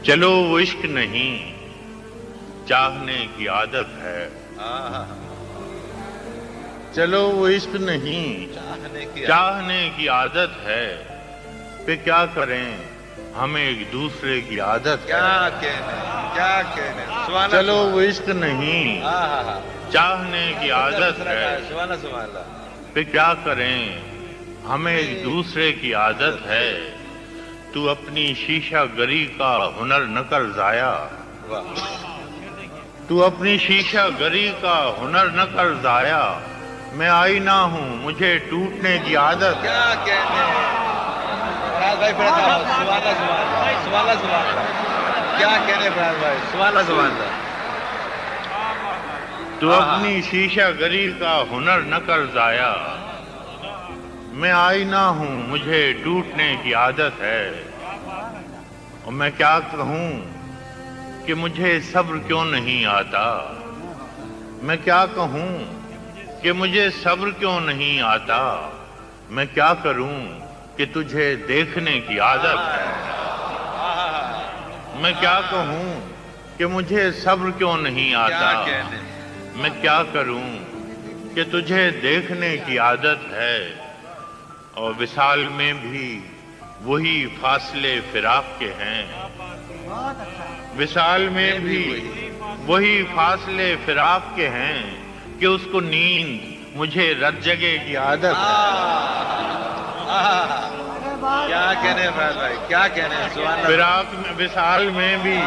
چلو وہ عشق نہیں چاہنے کی عادت ہے، چلو وہ عشق نہیں چاہنے کی عادت ہے، پہ کیا کریں ہمیں ایک دوسرے کی عادت ہے۔ کیا کہنے چلو وہ عشق نہیں چاہنے کی عادت ہے، پہ کیا کریں ہمیں ایک دوسرے کی عادت ہے۔ تو اپنی شیشہ گری کا ہنر نہ کر ضائع، تو اپنی شیشہ گری کا ہنر نہ کر ضائع، میں آئینہ ہوں مجھے ٹوٹنے کی عادت ہے۔ کیا کہنے فراز بھائی سبحان اللہ کیا کہنے فراز بھائی سبحان اللہ۔ تو اپنی شیشہ گری کا ہنر نہ کر ضائع، میں آئینہ ہوں مجھے ٹوٹنے کی عادت ہے۔ اور میں کیا کہوں کہ مجھے صبر کیوں نہیں آتا، میں کیا کہوں کہ مجھے صبر کیوں نہیں آتا، میں کیا کروں کہ تجھے دیکھنے کی عادت ہے۔ میں کیا کہوں کہ مجھے صبر کیوں نہیں آتا، میں کیا کروں کہ تجھے دیکھنے کی عادت ہے۔ اور وصال میں بھی وہی فاصلے فراق کے ہیں، وصال میں بھی وہی فاصلے فراق کے ہیں، کہ اس کو نیند مجھے رت جگہ کی عادت ہے۔ کیا کہنے فراز بھائی کیا کہنے سبحان اللہ۔ فراق میں وصال میں بھی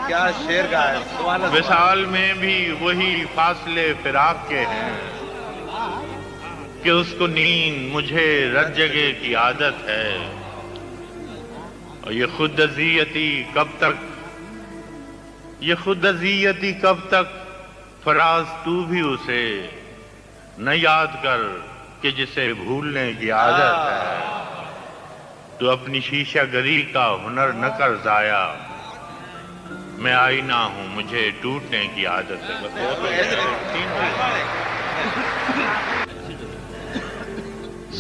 کیا شعر کا ہے سبحان اللہ۔ وصال میں بھی وہی فاصلے فراق کے ہیں، کہ اس کو نیند مجھے رت جگہ کی عادت ہے۔ اور یہ خود اذیتی کب تک، یہ خود اذیتی کب تک، فراز تو بھی اسے نہ یاد کر کہ جسے بھولنے کی عادت ہے۔ تو اپنی شیشہ گری کا ہنر نہ کر ضائع، میں آئینہ ہوں مجھے ٹوٹنے کی عادت ہے۔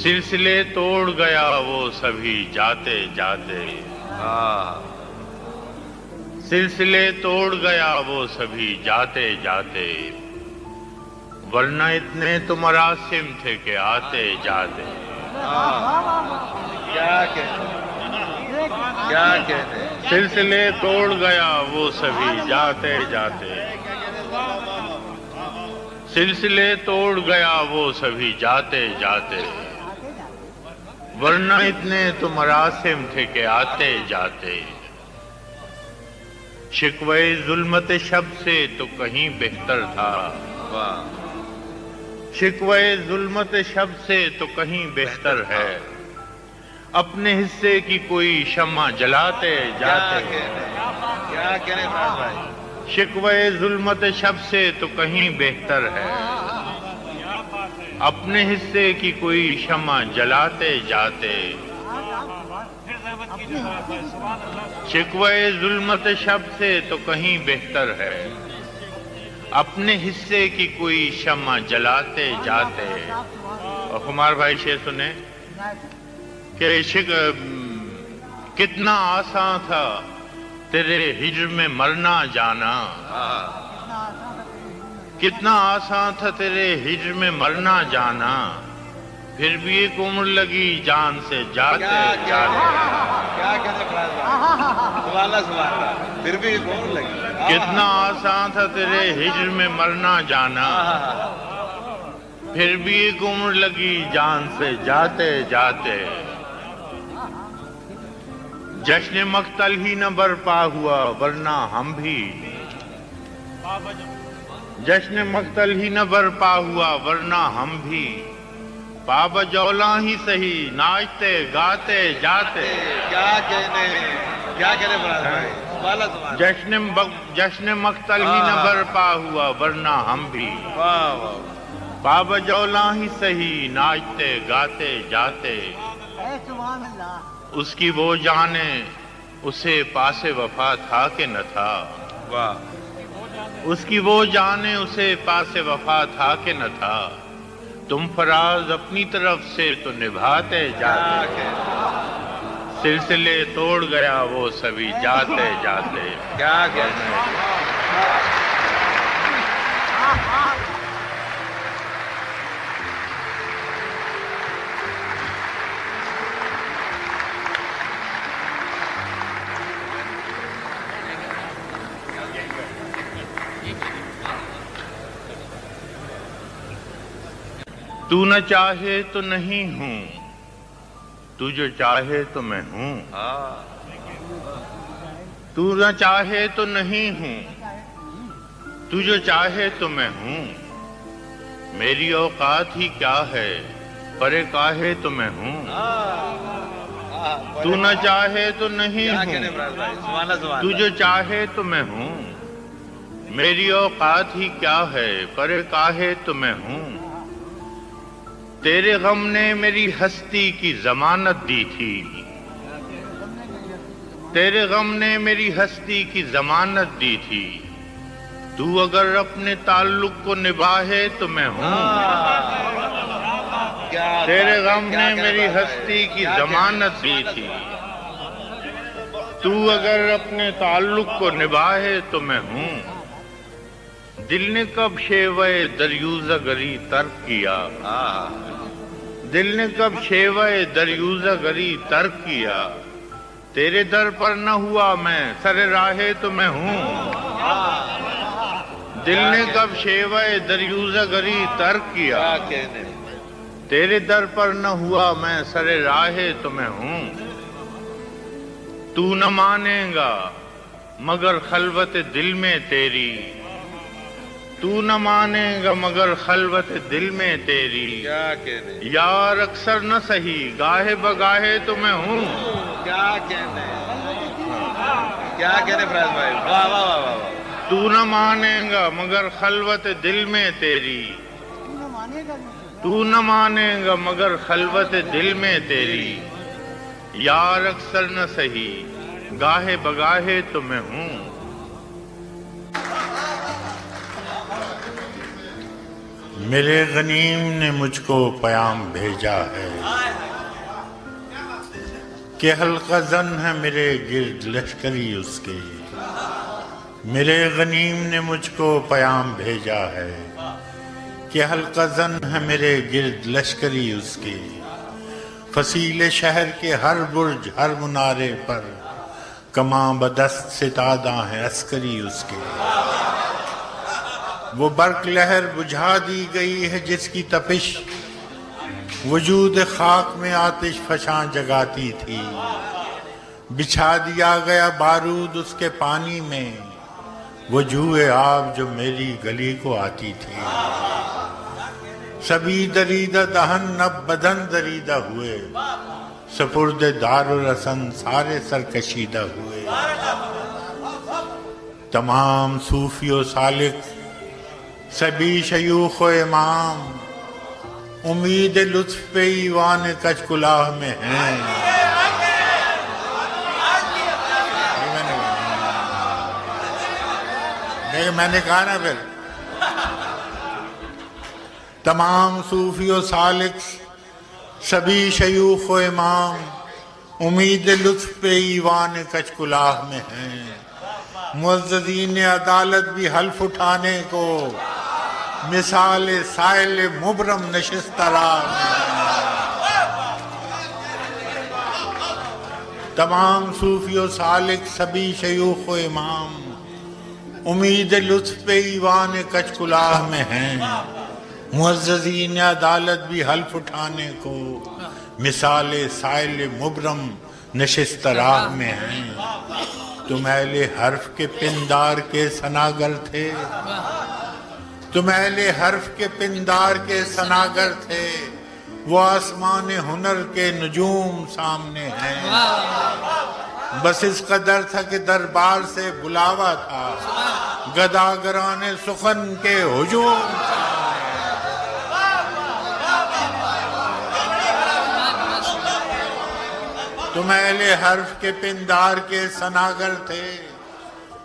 سلسلے توڑ گیا وہ سبھی جاتے جاتے، سلسلے توڑ گیا وہ سبھی جاتے جاتے، ورنہ اتنے تو مراسم تھے کہ آتے جاتے۔ کیا کہتے سلسلے توڑ گیا وہ سبھی جاتے جاتے، سلسلے توڑ گیا وہ سبھی جاتے جاتے، ورنہ اتنے تو مراسم تھے کہ آتے جاتے۔ شکوے ظلمت شب سے تو کہیں بہتر تھا، شکوے ظلمت شب سے تو کہیں بہتر ہے، اپنے حصے کی کوئی شمع جلاتے جاتے۔ کیا کہنے فراز بھائی شکوے ظلمت شب سے تو کہیں بہتر ہے، اپنے حصے کی کوئی شمع جلاتے جاتے۔ شکوے ظلمت شب سے تو کہیں بہتر ہے، اپنے حصے کی کوئی شمع جلاتے جاتے۔ اور خمار بھائی شعر سنیں کہ کتنا آسان تھا تیرے ہجر میں مرنا جانا، کتنا آسان تھا تیرے ہجر میں مرنا جانا، پھر بھی ایک عمر لگی جان سے جاتے جاتے۔ کیا کہتے فراز بھائی سبحان اللہ سبحان اللہ۔ پھر بھی ایک عمر لگی، کتنا آسان تھا تیرے ہجر میں مرنا جانا، پھر بھی ایک عمر لگی جان سے جاتے جاتے۔ جشن مقتل ہی نہ برپا ہوا ورنہ ہم بھی، جشن مقتل ہی نہ برپا ہوا ورنہ ہم بھی، بابا جولا ہی سہی ناچتے گاتے جاتے۔ کیا کہنے فراز بھائی سبحان اللہ سبحان اللہ۔ جشن مقتل ہی نہ برپا ہوا ورنہ ہم بھی، واہ واہ بابا جولا ہی سہی ناچتے گاتے جاتے۔ اس کی وہ جانے اسے پاس وفا تھا کہ نہ تھا، واہ اس کی وہ جانے اسے پاس وفا تھا کہ نہ تھا، تم فراز اپنی طرف سے تو نبھاتے جاتے۔ سلسلے توڑ گیا وہ سبھی جاتے جاتے. کیا کہنے ہیں. تو نہ چاہے تو نہیں ہوں، تو جو چاہے تو میں ہوں. تو نہ چاہے تو نہیں ہوں، تو جو چاہے تو میں ہوں. میری اوقات ہی کیا ہے، پرے کاہے تو میں ہوں. تو نہ چاہے تو نہیں ہوں، تو جو چاہے تو میں ہوں. میری اوقات ہی کیا ہے، پرے کاہے تو میں ہوں. تیرے غم نے میری ہستی کی ضمانت دی تھی، تیرے غم نے میری ہستی کی ضمانت دی تھی. تو اگر اپنے تعلق کو نبھائے تو میں ہوں. تیرے غم نے میری ہستی کی ضمانت دی تھی. تو اگر اپنے تعلق کو نبھائے تو میں ہوں. دل نے کب شیوے دریوزہ گری ترک کیا، دل نے کب شیوے دریوزہ گری ترک کیا. تیرے در پر نہ ہوا میں سر راہے تو میں ہوں. دل نے کب شیوے دریوزہ گری ترک کیا. تیرے در پر نہ ہوا میں سر راہے تو میں ہوں. تو نہ مانے گا مگر خلوت دل میں تیری، تو نہ مانے گا مگر خلوت دل میں تیری. یار اکثر نہ سہی گاہے بگاہے تو میں ہوں. کیا کہنے فراز بھائی، واہ واہ واہ واہ. تو نہ مانے گا مگر خلوت دل میں تیری، تو نہ مانے گا مگر خلوت دل میں تیری. یار اکثر نہ سہی گاہے بگاہے تو میں ہوں. میرے غنیم نے مجھ کو پیام بھیجا ہے کہ حلقہ زن ہے میرے گرد لشکری اس کے. میرے غنیم نے مجھ کو پیام بھیجا ہے کہ حلقہ زن ہے میرے گرد لشکری اس کے. فصیل شہر کے ہر برج ہر منارے پر کماں بدست ستادہ ہیں عسکری اس کے. وہ برق لہر بجھا دی گئی ہے جس کی تپش وجود خاک میں آتش فشاں جگاتی تھی. بچھا دیا گیا بارود اس کے پانی میں وہ جوئے آب جو میری گلی کو آتی تھی. سبھی دریدہ دہن اب بدن دریدہ ہوئے، سپرد دار و رسن سارے سرکشیدہ ہوئے. تمام صوفی و سالک سبھی شیوخ و امام امید لطف پہ ایوان کچ کلاہ میں ہیں. میں نے کہا نا پھر تمام صوفی و سالک سبھی شیوخ و امام امید لطف پہ ایوان کچ کلاہ میں ہیں. معززین عدالت بھی حلف اٹھانے کو مثال سائل مبرم نشست راہ میں. تمام صوفی و سالک سبھی شیوخ و امام امید لطف پہ ایوان کچ کلاہ میں ہیں. معززین عدالت بھی حلف اٹھانے کو مثال سائل مبرم نشست راہ میں ہیں. تم اہل حرف کے پندار کے ثناگر تھے، تم اہل حرف کے پندار کے ثناگر تھے. وہ آسمان ہنر کے نجوم سامنے ہیں. بس اس قدر تھا کہ دربار سے بلاوا تھا، گداگران سخن کے ہجوم تھا. تم اہل حرف کے پندار کے ثناگر تھے،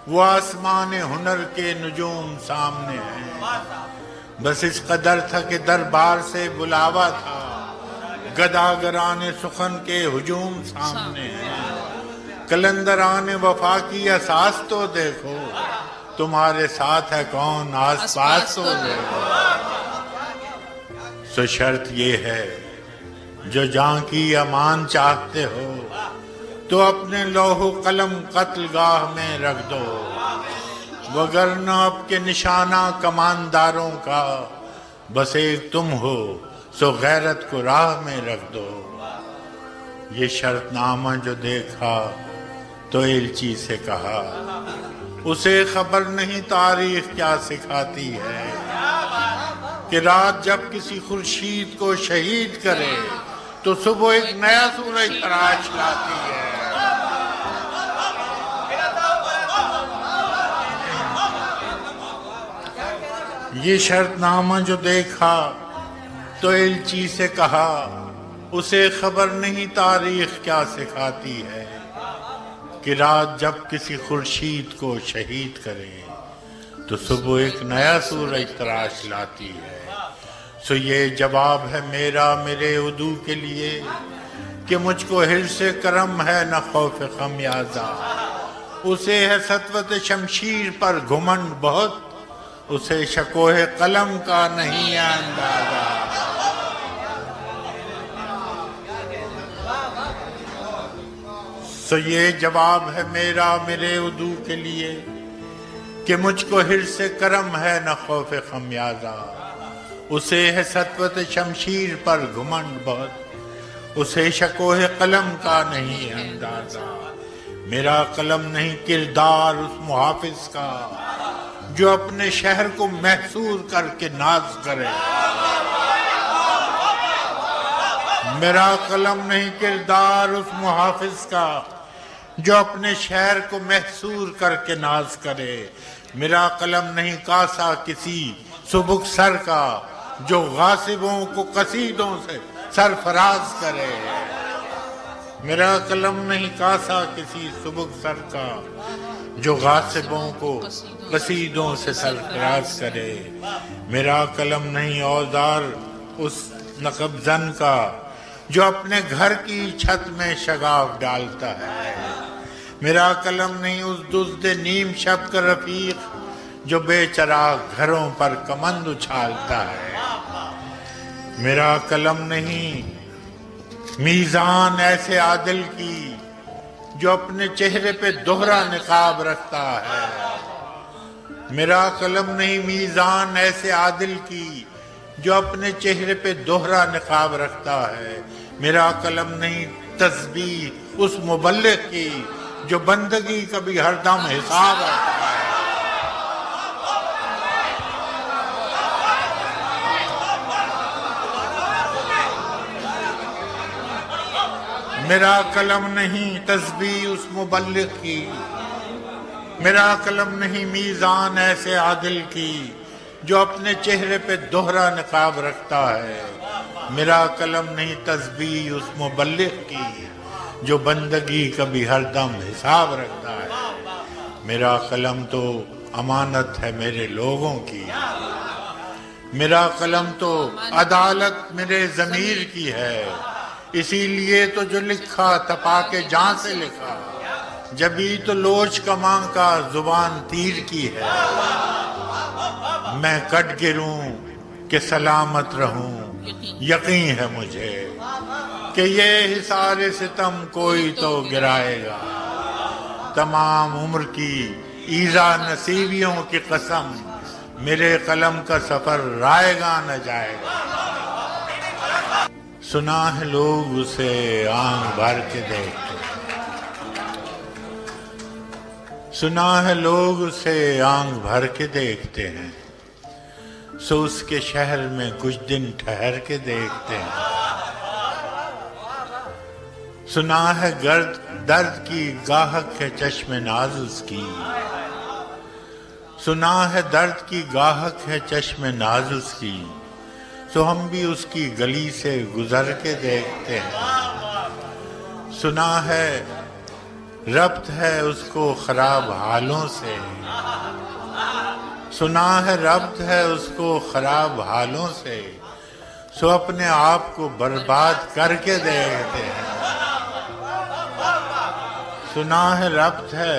وہ آسمان ہنر کے نجوم سامنے ہیں. بس اس قدر تھا کہ دربار سے بلاوا تھا، گداگران سخن کے ہجوم سامنے ہیں، قلندران وفا کی اساس تو دیکھو، تمہارے ساتھ ہے کون آس پاس تو دیکھو۔ سو شرط یہ ہے جو جان کی امان چاہتے ہو تو اپنے لوح و قلم قتل گاہ میں رکھ دو، وگرنہ اب کے نشانہ کمانداروں کا بس ایک تم ہو، سو غیرت کو راہ میں رکھ دو۔ یہ شرط نامہ جو دیکھا تو ایلچی سے کہا، اسے خبر نہیں تاریخ کیا سکھاتی ہے، کہ رات جب کسی خورشید کو شہید کرے تو صبح ایک نیا سورج تراش لاتی ہے۔ یہ شرط نامہ جو دیکھا تو ایلچی سے کہا، اسے خبر نہیں تاریخ کیا سکھاتی ہے، کہ رات جب کسی خورشید کو شہید کرے تو صبح ایک نیا سورج تراش لاتی ہے۔ سو یہ جواب ہے میرا میرے عدو کے لیے، کہ مجھ کو حرص کرم ہے نہ خوف خمیازہ، اسے ہے سطوت شمشیر پر گھمنڈ بہت، اسے شکوہ قلم کا نہیں ہے اندازہ۔ سو یہ جواب ہے میرا میرے عدو کے لیے، کہ مجھ کو حرص کرم ہے نہ خوف خمیازہ، اسے ہے سطوت شمشیر پر گھمنڈ بہت، اسے شکوہ قلم کا نہیں اندازہ۔ میرا قلم نہیں کردار اس محافظ کا، جو اپنے شہر کو محصور کر کے ناز کرے۔ میرا قلم نہیں کردار اس محافظ کا، جو اپنے شہر کو محصور کر کے ناز کرے۔ میرا قلم نہیں کاسا کسی سبک سر کا، جو غاصبوں کو قصیدوں سے سرفراز کرے۔ میرا قلم نہیں کاسا کسی سبک سر کا، جو غاصبوں کو قصیدوں سے سرفراز کرے۔ میرا قلم نہیں اوزار اس نقب زن کا، جو اپنے گھر کی چھت میں شگاف ڈالتا ہے۔ میرا قلم نہیں اس دزد نیم شب کا رفیق، جو بے چراغ گھروں پر کمند اچھالتا ہے۔ میرا قلم نہیں میزان ایسے عادل کی، جو اپنے چہرے پہ دوہرا نقاب رکھتا ہے۔ میرا قلم نہیں میزان ایسے عادل کی، جو اپنے چہرے پہ دوہرا نقاب رکھتا ہے۔ میرا قلم نہیں تسبیح اس مبلغ کی، جو بندگی کا بھی ہر دم حساب رکھتا ہے۔ میرا قلم نہیں تسبیح اس مبلغ کی، میرا قلم نہیں میزان ایسے عادل کی، جو اپنے چہرے پہ دوہرا نقاب رکھتا ہے۔ میرا قلم نہیں تسبیح اس مبلغ کی، جو بندگی کا بھی ہر دم حساب رکھتا ہے۔ میرا قلم تو امانت ہے میرے لوگوں کی، میرا قلم تو عدالت میرے ضمیر کی ہے۔ اسی لیے تو جو لکھا تپا کے جان سے لکھا، جبھی تو لوچ کماں کا زبان تیر کی ہے۔ میں کٹ گروں کہ سلامت رہوں، یقین ہے مجھے کہ یہ حصار ستم کوئی تو گرائے گا۔ تمام عمر کی ایذا نصیبیوں کی قسم، میرے قلم کا سفر رائے گا نہ جائے گا۔ سنا ہے لوگ اسے آنکھ بھر کے دیکھتے، سنا ہے لوگ اسے آنکھ بھر کے دیکھتے ہیں، سو اس کے شہر میں کچھ دن ٹھہر کے دیکھتے ہیں۔ سنا ہے درد کی گاہک ہے چشم ناز اس کی، سنا ہے درد کی گاہک ہے چشم ناز اس کی، سو ہم بھی اس کی گلی سے گزر کے دیکھتے ہیں۔ سنا ہے ربط ہے اس کو خراب حالوں سے، سنا ہے ربط ہے اس کو خراب حالوں سے، سو اپنے آپ کو برباد کر کے دیکھتے ہیں۔ سنا ہے ربط ہے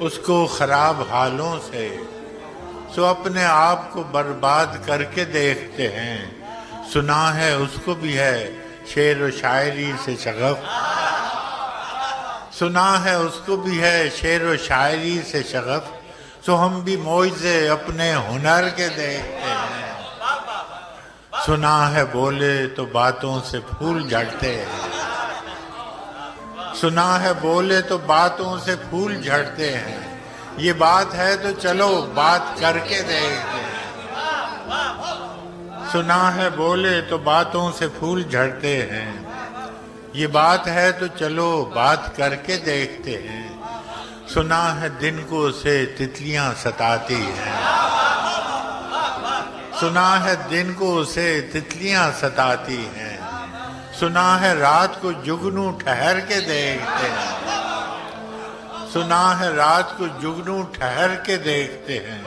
اس کو خراب حالوں سے، سو اپنے آپ کو برباد کر کے دیکھتے ہیں۔ سنا ہے اس کو بھی ہے شعر و شاعری سے شغف، سنا ہے اس کو بھی ہے شعر و شاعری سے شغف، سو ہم بھی معجزے اپنے ہنر کے دیکھتے ہیں۔ سنا ہے بولے تو باتوں سے پھول جھڑتے ہیں، سنا ہے بولے تو باتوں سے پھول جھڑتے ہیں، یہ بات ہے تو چلو بات کر کے دیکھتے ہیں۔ سنا ہے بولے تو باتوں سے پھول جھڑتے ہیں، یہ بات ہے تو چلو بات کر کے دیکھتے ہیں۔ سنا ہے دن کو اسے تتلیاں ستاتی ہیں، سنا ہے دن کو اسے تتلیاں ستاتی ہیں، سنا ہے رات کو جگنو ٹھہر کے دیکھتے ہیں، سنا ہے رات کو جگنو ٹھہر کے دیکھتے ہیں،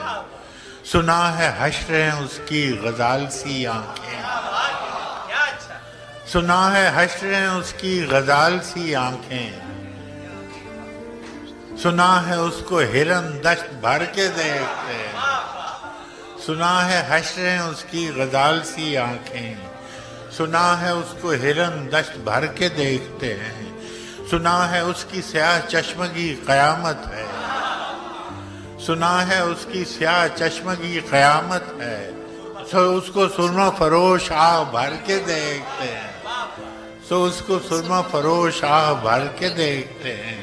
سنا ہے حشریں اس کی غزال سی آنکھیں، سنا ہے حشریں اس کی غزال سی آنکھیں، سنا ہے اس کو ہرن دشت بھر کے دیکھتے ہیں، سنا ہے حشریں اس کی غزال سی آنکھیں، سنا ہے اس کو ہرن دشت بھر کے دیکھتے ہیں، سنا ہے اس کی سیاہ چشمگی قیامت ہے، سنا ہے اس کی سیاہ چشمگی قیامت ہے، سو اس کو سرما فروش آہ بھر کے دیکھتے ہیں، سو اس کو سرما فروش آہ بھر کے دیکھتے ہیں،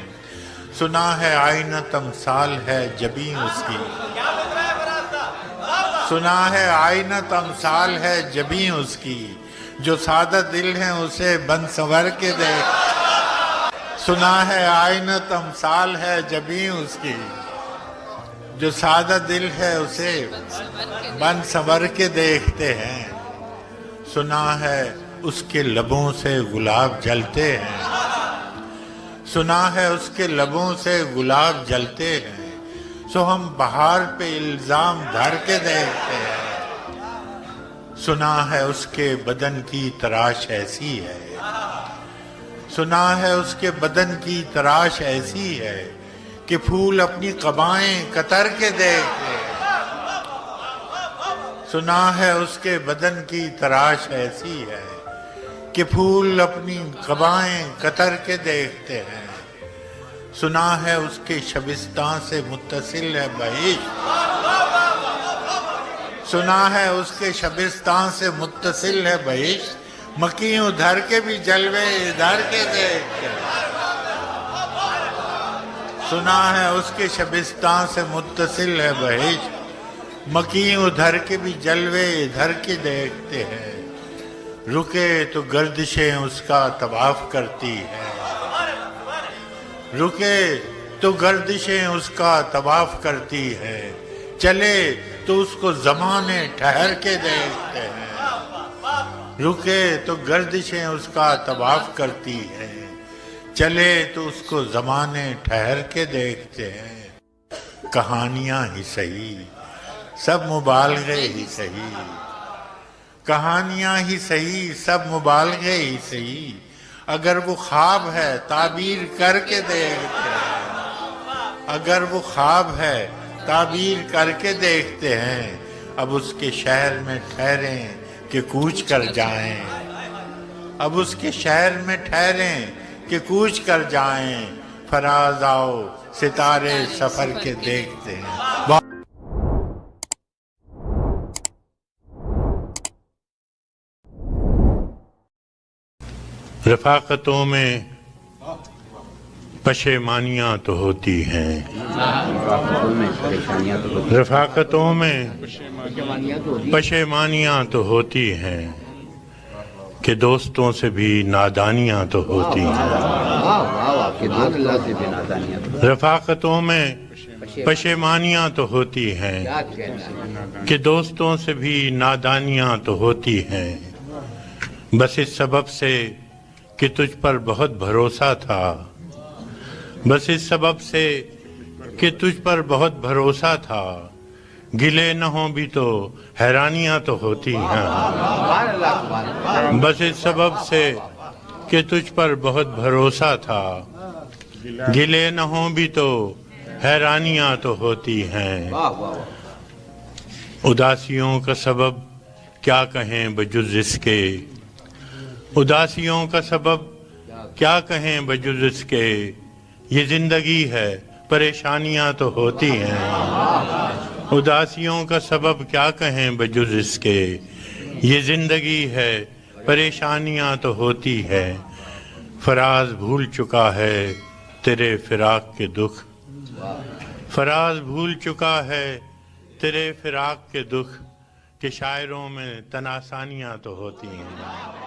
سنا ہے آئینہ تمثال ہے جبیں اس کی، سنا ہے آئینہ تمثال ہے جبیں اس کی، جو سادہ دل ہیں اسے بن سنور کے دیکھ، سنا ہے آئینہ تمثال ہے جبیں اس کی، جو سادہ دل ہے اسے بن سنور کے دیکھتے ہیں، سنا ہے اس کے لبوں سے گلاب جلتے ہیں، سنا ہے اس کے لبوں سے گلاب جلتے ہیں، سو ہم بہار پہ الزام دھر کے دیکھتے ہیں، سنا ہے اس کے بدن کی تراش ایسی ہے، سنا ہے اس کے بدن کی تراش ایسی ہے کہ پھول اپنی قبائیں کتر کے دیکھتے ہیں، سنا ہے اس کے بدن کی تراش ایسی ہے کہ پھول اپنی قبائیں کتر کے دیکھتے ہیں، سنا ہے اس کے شبستان سے متصل ہے بہشت، سنا ہے اس کے شبستان سے متصل ہے بہشت، مکیں ادھر کے بھی جلوے ادھر کے دیکھتے ہیں، سنا ہے اس کے شبستان سے متصل ہے بہشت، مکیں ادھر کے بھی جلوے ادھر کے دیکھتے ہیں، رکے تو گردشیں اس کا طواف کرتی ہیں، رکے تو گردشیں اس کا طواف کرتی ہے، چلے تو اس کو زمانے ٹھہر کے دیکھتے ہیں، رکے تو گردشیں اس کا طواف کرتی ہے، چلے تو اس کو زمانے ٹھہر کے دیکھتے ہیں، کہانیاں ہی صحیح سب مبالغے ہی صحیح، کہانیاں ہی صحیح سب مبالغے ہی صحیح، اگر وہ خواب ہے تعبیر کر کے دیکھتے ہیں، اگر وہ خواب ہے تعبیر کر کے دیکھتے ہیں، اب اس کے شہر میں ٹھہریں کہ کوچ کر جائیں، اب اس کے شہر میں ٹھہریں کہ کوچ کر جائیں، فراز آؤ ستارے سفر کے دیکھتے ہیں۔ رفاقتوں میں پشیمانیاں تو ہوتی ہیں، رفاقتوں میں پشیمانیاں تو ہوتی ہیں، کہ دوستوں سے بھی نادانیاں تو ہوتی ہیں، رفاقتوں میں پشیمانیاں تو ہوتی ہیں، کہ دوستوں سے بھی نادانیاں تو ہوتی ہیں، بس اس سبب سے کہ تجھ پر بہت بھروسہ تھا، بس اس سبب سے کہ تجھ پر بہت بھروسہ تھا، گلے نہ ہوں بھی تو حیرانیاں تو ہوتی ہیں، سبحان اللہ سبحان اللہ بس اس سبب سے کہ تجھ پر بہت بھروسہ تھا، گلے نہ ہوں بھی تو حیرانیاں تو ہوتی ہیں، واہ واہ اداسیوں کا سبب کیا کہیں بجز اس کے، اداسیوں کا سبب کیا کہیں بجز اس کے، یہ زندگی ہے پریشانیاں تو ہوتی ہیں، اداسیوں کا سبب کیا کہیں بجز اس کے، یہ زندگی ہے پریشانیاں تو ہوتی ہے، فراز بھول چکا ہے تیرے فراق کے دکھ، فراز بھول چکا ہے تیرے فراق کے دکھ، کہ شاعروں میں تناسانیاں تو ہوتی ہیں۔